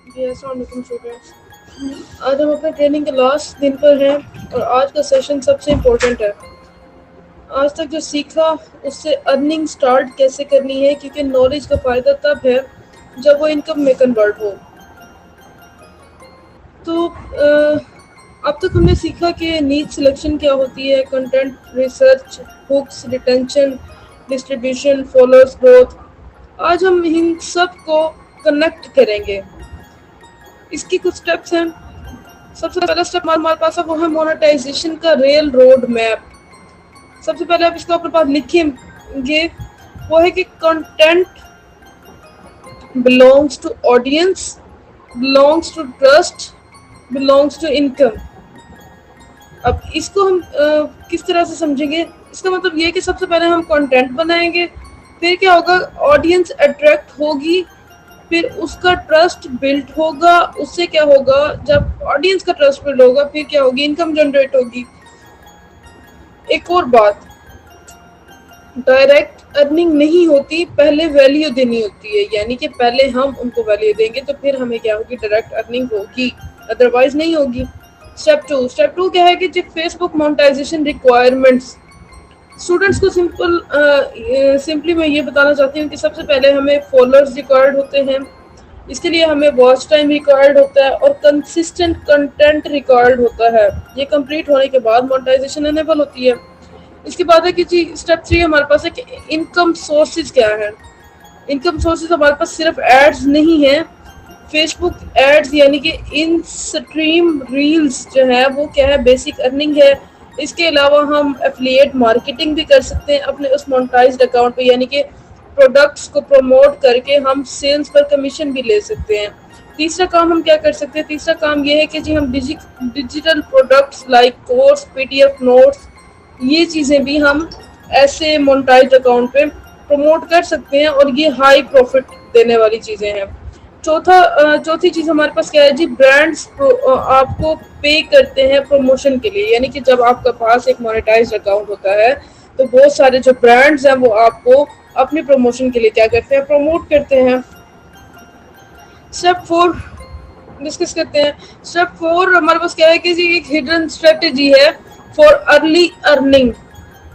जी, अस्सलाम वालेकुम स्टूडेंट्स। आज हम अपने ट्रेनिंग के लास्ट दिन पर हैं और आज का सेशन सबसे इम्पोर्टेंट है। आज तक जो सीखा उससे अर्निंग स्टार्ट कैसे करनी है, क्योंकि नॉलेज का फ़ायदा तब है जब वो इनकम में कन्वर्ट हो। तो अब तक हमने सीखा कि नीड सिलेक्शन क्या होती है, content research, hooks, retention, distribution, followers growth. आज हम इन सब को कनेक्ट करेंगे। इसकी कुछ स्टेप्स हैं। सबसे पहला स्टेप हमारे पास है, वो है मोनेटाइजेशन का रियल रोड मैप। सबसे पहले आप इसको अपने पास लिखेंगे, वो है कि content belongs to audience, belongs to trust, belongs to income. अब इसको हम किस तरह से समझेंगे? इसका मतलब ये है कि सबसे पहले हम कंटेंट बनाएंगे, फिर क्या होगा, ऑडियंस अट्रैक्ट होगी, फिर उसका ट्रस्ट बिल्ड होगा। उससे क्या होगा, जब ऑडियंस का ट्रस्ट बिल्ड होगा फिर क्या होगी, इनकम जनरेट होगी। एक और बात, डायरेक्ट अर्निंग नहीं होती, पहले वैल्यू देनी होती है। यानी कि पहले हम उनको वैल्यू देंगे तो फिर हमें क्या होगी, डायरेक्ट अर्निंग होगी, अदरवाइज नहीं होगी। स्टेप टू क्या है कि जो फेसबुक मोनेटाइजेशन रिक्वायरमेंट्स, स्टूडेंट्स को सिंपली मैं ये बताना चाहती हूँ कि सबसे पहले हमें फॉलोअर्स रिक्वायर्ड होते हैं, इसके लिए हमें वॉच टाइम रिक्वायर्ड होता है और कंसिस्टेंट कंटेंट रिक्वायर्ड होता है। ये कंप्लीट होने के बाद मोनेटाइजेशन एनेबल होती है। इसके बाद है कि जी स्टेप 3 हमारे पास है कि इनकम सोर्सेज क्या है। इनकम सोर्सेज हमारे पास सिर्फ एड्स नहीं है, फेसबुक एड्स यानी कि इन स्ट्रीम रील्स जो है वो क्या है, बेसिक अर्निंग है। इसके अलावा हम एफिलिएट मार्केटिंग भी कर सकते हैं अपने उस मोनेटाइज्ड अकाउंट पे, यानी कि प्रोडक्ट्स को प्रमोट करके हम सेल्स पर कमीशन भी ले सकते हैं। तीसरा काम हम क्या कर सकते हैं, तीसरा काम ये है कि जी हम digital products like course, PDF notes, ये चीज़ें भी हम ऐसे मोनेटाइज्ड अकाउंट पे प्रमोट कर सकते हैं और ये हाई प्रॉफिट देने वाली चीज़ें हैं। चौथी चीज़ हमारे पास क्या है जी, ब्रांड्स आपको पे करते हैं प्रमोशन के लिए। यानी कि जब आपके पास एक मोनेटाइज्ड अकाउंट होता है तो बहुत सारे जो ब्रांड्स हैं वो आपको अपनी प्रमोशन के लिए क्या करते हैं, प्रमोट करते हैं। स्टेप 4 डिस्कस करते हैं। स्टेप 4 हमारे पास क्या है कि जी एक हिडन स्ट्रेटेजी है for early earning.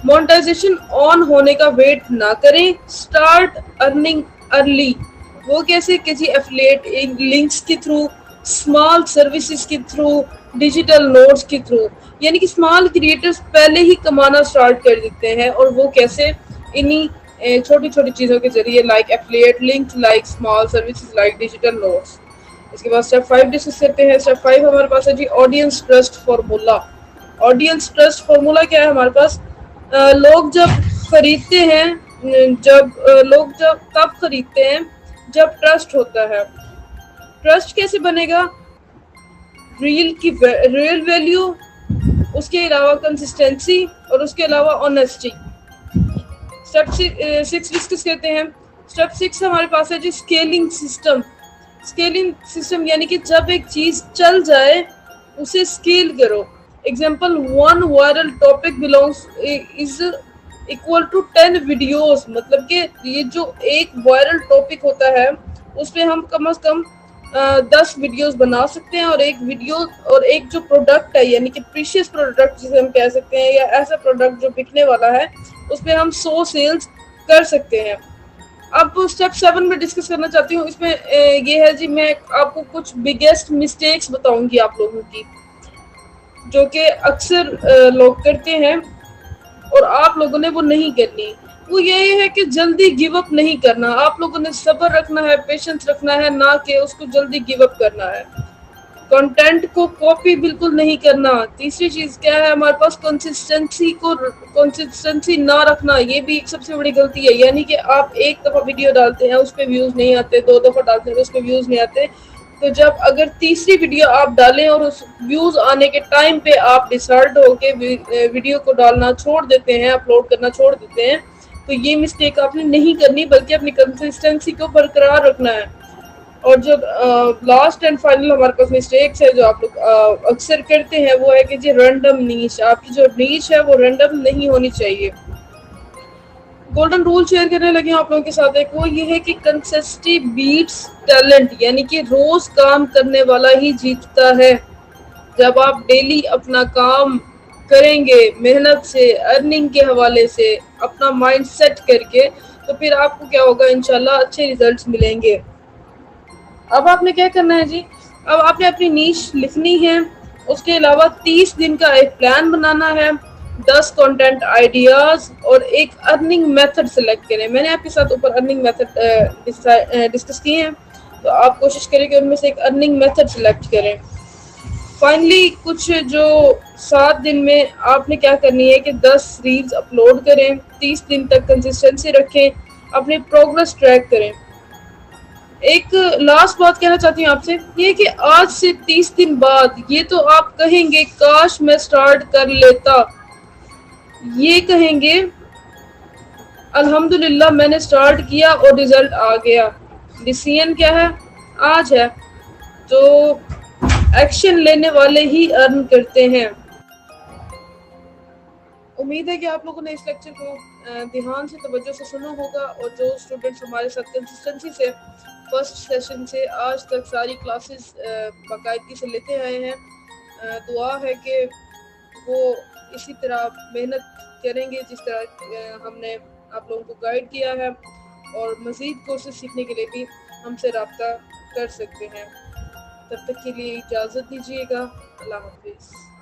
Monetization on होने का वेट ना करें, स्टार्ट अर्निंग अर्ली। वो कैसे कि जी एफिलिएट लिंक्स के थ्रू, स्मॉल सर्विसेज के थ्रू, डिजिटल नोट्स के थ्रू। यानी कि स्मॉल क्रिएटर्स पहले ही कमाना स्टार्ट कर देते हैं, और वो कैसे, इन्हीं छोटी छोटी चीज़ों के जरिए, like affiliate links, like small services, like digital notes. इसके बाद स्टेप 5 डिस्कस करते हैं। स्टेप 5 हमारे पास है जी audience trust formula. Audience trust formula क्या है हमारे पास, लोग जब खरीदते हैं, लोग जब तब खरीदते हैं जब ट्रस्ट होता है। ट्रस्ट कैसे बनेगा, रियल वैल्यू, उसके अलावा कंसिस्टेंसी और उसके अलावा ऑनेस्टी। स्टेप 6 डिस्कस करते हैं। स्टेप 6 हमारे पास है जी स्केलिंग सिस्टम। स्केलिंग सिस्टम यानी कि जब एक चीज चल जाए उसे स्केल करो। Example, 1 viral topic belongs is equal to 10 videos. मतलब कि ये जो एक वायरल टॉपिक होता है उस पर हम कम से कम 10 वीडियोस बना सकते हैं, और एक वीडियो और एक जो प्रोडक्ट है, यानी कि प्रीशियस प्रोडक्ट जिसे हम कह सकते हैं, या ऐसा प्रोडक्ट जो बिकने वाला है, उस पर हम 100 सेल्स कर सकते हैं। अब स्टेप 7 में डिस्कस करना चाहती हूँ। इसमें ये है जी, मैं आपको कुछ बिगेस्ट मिस्टेक्स बताऊंगी आप लोगों की, जो कि अक्सर लोग करते हैं और आप लोगों ने वो नहीं करनी। वो यही है कि जल्दी गिव अप नहीं करना। आप लोगों ने सब्र रखना है, पेशेंस रखना है, ना कि उसको जल्दी गिव अप करना है। कंटेंट को कॉपी बिल्कुल नहीं करना। तीसरी चीज क्या है हमारे पास, कंसिस्टेंसी ना रखना। ये भी एक सबसे बड़ी गलती है। यानी कि आप एक दफा वीडियो डालते हैं, उस पर व्यूज नहीं आते, 2 दफा डालते हैं, उस पर व्यूज नहीं आते, तो जब अगर तीसरी वीडियो आप डालें और उस व्यूज आने के टाइम पे आप डिसर्ट होके वीडियो को डालना छोड़ देते हैं, अपलोड करना छोड़ देते हैं, तो ये मिस्टेक आपने नहीं करनी, बल्कि अपनी कंसिस्टेंसी को बरकरार रखना है। और जो लास्ट एंड फाइनल हमारे पास मिस्टेक्स है जो आप लोग अक्सर करते हैं, वो है कि जी रैंडम नीश। आपकी जो नीश है वो रैंडम नहीं होनी चाहिए। गोल्डन रूल शेयर करने लगे आप लोगों के साथ। एक वो ये है कि कंसिस्टेंसी बीट्स टैलेंट, यानी कि रोज काम करने वाला ही जीतता है। जब आप डेली अपना काम करेंगे मेहनत से, अर्निंग के हवाले से, अपना माइंड सेट करके, तो फिर आपको क्या होगा, इंशाल्लाह अच्छे रिजल्ट्स मिलेंगे। अब आपने क्या करना है जी, अब आपने अपनी नीश लिखनी है। उसके अलावा 30 दिन का एक प्लान बनाना है, 10 कंटेंट आइडियाज और एक अर्निंग मेथड सेलेक्ट करें। मैंने आपके साथ ऊपर अर्निंग मेथड डिस्कस किए हैं, तो आप कोशिश करें कि उनमें से एक अर्निंग मेथड सेलेक्ट करें। फाइनली कुछ जो 7 दिन में आपने क्या करनी है कि 10 रील्स अपलोड करें, 30 दिन तक कंसिस्टेंसी रखें, अपनी प्रोग्रेस ट्रैक करें। एक लास्ट बात कहना चाहती हूँ आपसे, ये कि आज से 30 दिन बाद ये तो आप कहेंगे काश मैं स्टार्ट कर लेता, ये कहेंगे अल्हम्दुलिल्लाह मैंने स्टार्ट किया और रिजल्ट आ गया। डिसीजन क्या है, आज है। तो एक्शन लेने वाले ही अर्न करते हैं। उम्मीद है कि आप लोगों ने इस लेक्चर को ध्यान से तवज्जो से सुना होगा, और जो स्टूडेंट्स हमारे साथ कंसिस्टेंसी से फर्स्ट सेशन से आज तक सारी क्लासेस बाकायदगी से लेते आए हैं, दुआ है कि वो इसी तरह मेहनत करेंगे जिस तरह हमने आप लोगों को गाइड किया है, और मज़ीद कोर्सेज सीखने के लिए भी हमसे रब्ता कर सकते हैं। तब तक के लिए इजाज़त दीजिएगा। अल्लाह हाफिज़।